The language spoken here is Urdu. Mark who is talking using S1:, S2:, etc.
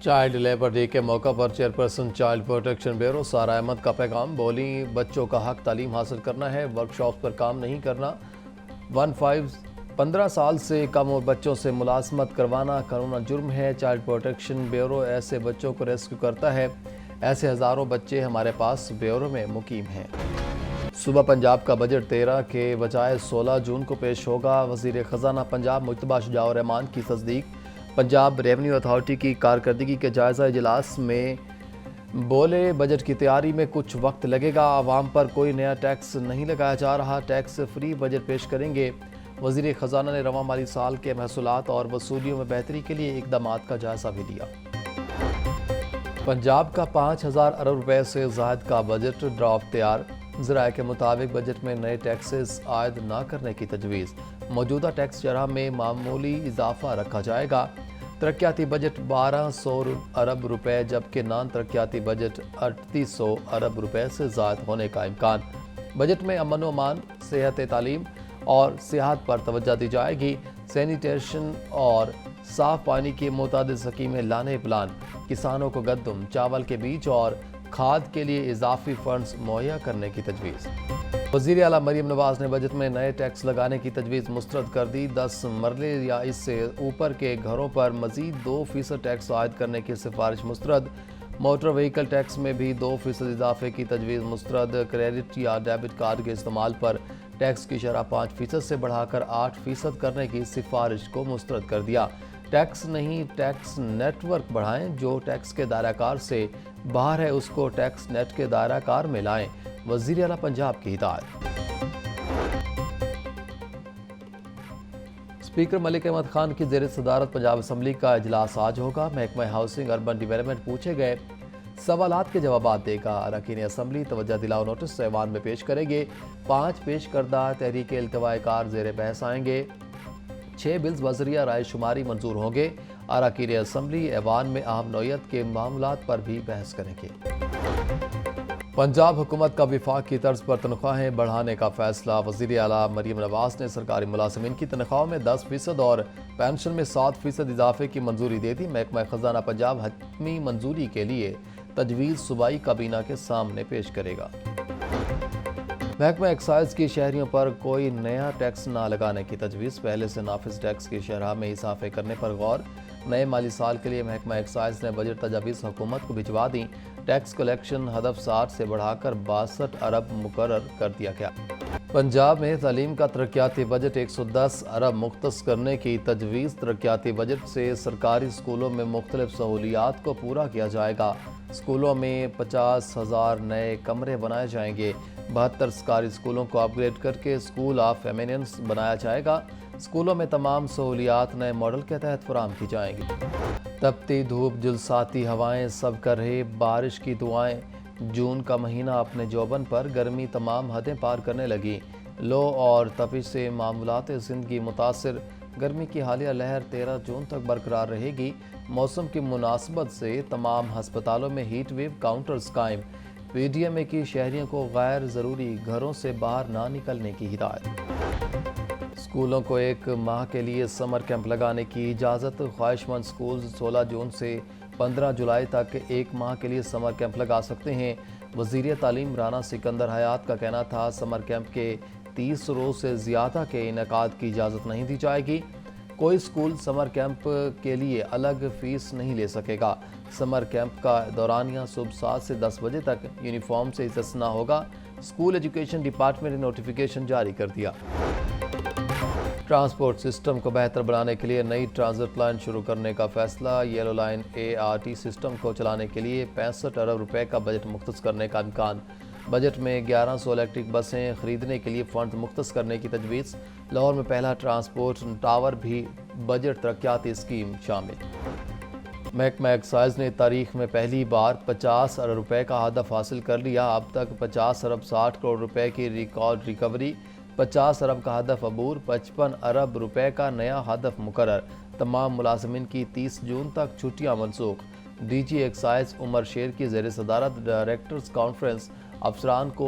S1: چائلڈ لیبر ڈے کے موقع پر chairperson child protection bureau Sara Ahmed کا پیغام، بولی بچوں کا حق تعلیم حاصل کرنا ہے، ورکشاپس پر کام نہیں کرنا۔ 15 سال سے کم عمر بچوں سے ملازمت کروانا قانوناً جرم ہے۔ چائلڈ پروٹیکشن بیورو ایسے بچوں کو ریسکیو کرتا ہے۔ ایسے ہزاروں بچے ہمارے پاس بیورو میں مقیم ہیں۔ صوبہ پنجاب کا بجٹ 13 کے بجائے 16 جون کو پیش ہوگا۔ وزیر خزانہ پنجاب مجتبیٰ شجاع الرحمان کی تصدیق۔ پنجاب ریونیو اتھارٹی کی کارکردگی کے جائزہ اجلاس میں بولے، بجٹ کی تیاری میں کچھ وقت لگے گا، عوام پر کوئی نیا ٹیکس نہیں لگایا جا رہا، ٹیکس فری بجٹ پیش کریں گے۔ وزیر خزانہ نے رواں مالی سال کے محصولات اور وصولیوں میں بہتری کے لیے اقدامات کا جائزہ بھی لیا۔ پنجاب کا 5000 ارب روپے سے زائد کا بجٹ ڈرافٹ تیار۔ ذرائع کے مطابق بجٹ میں نئے ٹیکسز عائد نہ کرنے کی تجویز۔ موجودہ ٹیکس شرح میں معمولی اضافہ رکھا جائے گا۔ ترقیاتی بجٹ 1200 ارب روپے جبکہ نان ترقیاتی بجٹ 3800 ارب روپے سے زائد ہونے کا امکان۔ بجٹ میں امن و امان، صحت، تعلیم اور سیاحت پر توجہ دی جائے گی۔ سینیٹیشن اور صاف پانی کی متعدد اسکیمیں لانے پلان۔ کسانوں کو گندم، چاول کے بیج اور کھاد کے لیے اضافی فنڈز مہیا کرنے کی تجویز۔ وزیر اعلیٰ مریم نواز نے بجٹ میں نئے ٹیکس لگانے کی تجویز مسترد کر دی۔ 10 مرلے یا اس سے اوپر کے گھروں پر مزید 2% ٹیکس عائد کرنے کی سفارش مسترد۔ موٹر وہیکل ٹیکس میں بھی 2% اضافے کی تجویز مسترد۔ کریڈٹ یا ڈیبٹ کارڈ کے استعمال پر ٹیکس کی شرح 5% سے بڑھا کر 8% کرنے کی سفارش کو مسترد کر دیا۔ ٹیکس نہیں، ٹیکس نیٹ ورک بڑھائیں۔ جو ٹیکس کے دائرہ کار سے باہر ہے اس کو ٹیکس نیٹ کے دائرہ کار میں لائیں، وزیر اعلیٰ پنجاب کی ہدایت۔ اسپیکر ملک احمد خان کی زیر صدارت پنجاب اسمبلی کا اجلاس آج ہوگا۔ محکمہ ہاؤسنگ اربن ڈیولپمنٹ پوچھے گئے سوالات کے جوابات دے گا۔ اراکین اسمبلی توجہ دلاؤ نوٹس ایوان میں پیش کریں گے۔ 5 پیش کردہ تحریک التواء کار زیر بحث آئیں گے۔ 6 بلز وزریہ رائے شماری منظور ہوں گے۔ اراکین اسمبلی ایوان میں اہم نوعیت کے معاملات پر بھی بحث کریں گے۔ پنجاب حکومت کا وفاق کی طرز پر تنخواہیں بڑھانے کا فیصلہ۔ وزیر اعلیٰ مریم نواز نے سرکاری ملازمین کی تنخواہوں میں 10% اور پینشن میں 7% اضافے کی منظوری دے دی۔ محکمہ خزانہ پنجاب حتمی منظوری کے لیے تجویز صوبائی کابینہ کے سامنے پیش کرے گا۔ محکمہ ایکسائز کی شہریوں پر کوئی نیا ٹیکس نہ لگانے کی تجویز۔ پہلے سے نافذ ٹیکس کی شرح میں اضافے کرنے پر غور۔ نئے مالی سال کے لیے محکمہ ایکسائز نے بجٹ تجاویز حکومت کو بھجوا دیں۔ ٹیکس کلیکشن ہدف 60 سے بڑھا کر 62 ارب مقرر کر دیا گیا۔ پنجاب میں تعلیم کا ترقیاتی بجٹ 110 ارب مختص کرنے کی تجویز۔ ترقیاتی بجٹ سے سرکاری اسکولوں میں مختلف سہولیات کو پورا کیا جائے گا۔ اسکولوں میں 50,000 نئے کمرے بنائے جائیں گے۔ 72 سرکاری اسکولوں کو اپ گریڈ کر کے اسکول آف ایمیننس بنایا جائے گا۔ اسکولوں میں تمام سہولیات نئے ماڈل کے تحت فراہم کی جائیں گی۔ تپتی دھوپ، جھلساتی ہوائیں، سب کر رہے بارش کی دعائیں۔ جون کا مہینہ اپنے جوبن پر، گرمی تمام حدیں پار کرنے لگی۔ لو اور تپش سے معمولات زندگی متاثر۔ گرمی کی حالیہ لہر 13 جون تک برقرار رہے گی۔ موسم کی مناسبت سے تمام ہسپتالوں میں ہیٹ ویو کاؤنٹرز قائم۔ پی ڈی ایم اے کی شہریوں کو غیر ضروری گھروں سے باہر نہ نکلنے کی ہدایت۔ اسکولوں کو 1 ماہ کے لیے سمر کیمپ لگانے کی اجازت۔ خواہش مند اسکولز 16 جون سے 15 جولائی تک 1 ماہ کے لیے سمر کیمپ لگا سکتے ہیں۔ وزیر تعلیم رانا سکندر حیات کا کہنا تھا سمر کیمپ کے 30 روز سے زیادہ کے انعقاد کی اجازت نہیں دی جائے گی۔ کوئی اسکول سمر کیمپ کے لیے الگ فیس نہیں لے سکے گا۔ سمر کیمپ کا دورانیہ صبح 7 سے 10 بجے تک یونیفارم سے استثناء ہوگا۔ اسکول ایجوکیشن ڈپارٹمنٹ نے نوٹیفیکیشن جاری کر دیا۔ ٹرانسپورٹ سسٹم کو بہتر بنانے کے لیے نئی ٹرانزٹ لائن شروع کرنے کا فیصلہ۔ یلو لائن ART سسٹم کو چلانے کے لیے 65 ارب روپے کا بجٹ مختص کرنے کا امکان۔ بجٹ میں 1100 الیکٹرک بسیں خریدنے کے لیے فنڈ مختص کرنے کی تجویز۔ لاہور میں پہلا ٹرانسپورٹ ٹاور بھی بجٹ ترقیاتی اسکیم شامل۔ محکمہ ایکسائز نے تاریخ میں پہلی بار 50 ارب روپے کا ہدف حاصل کر لیا۔ اب تک 50 ارب 60 کروڑ روپے کی ریکارڈ ریکوری۔ 50 ارب کا ہدف عبور۔ 55 ارب روپے کا نیا ہدف مقرر۔ تمام ملازمین کی 30 جون تک چھٹیاں منسوخ۔ ڈی جی ایکسائز عمر شیر کی زیر صدارت ڈائریکٹرز کانفرنس۔ افسران کو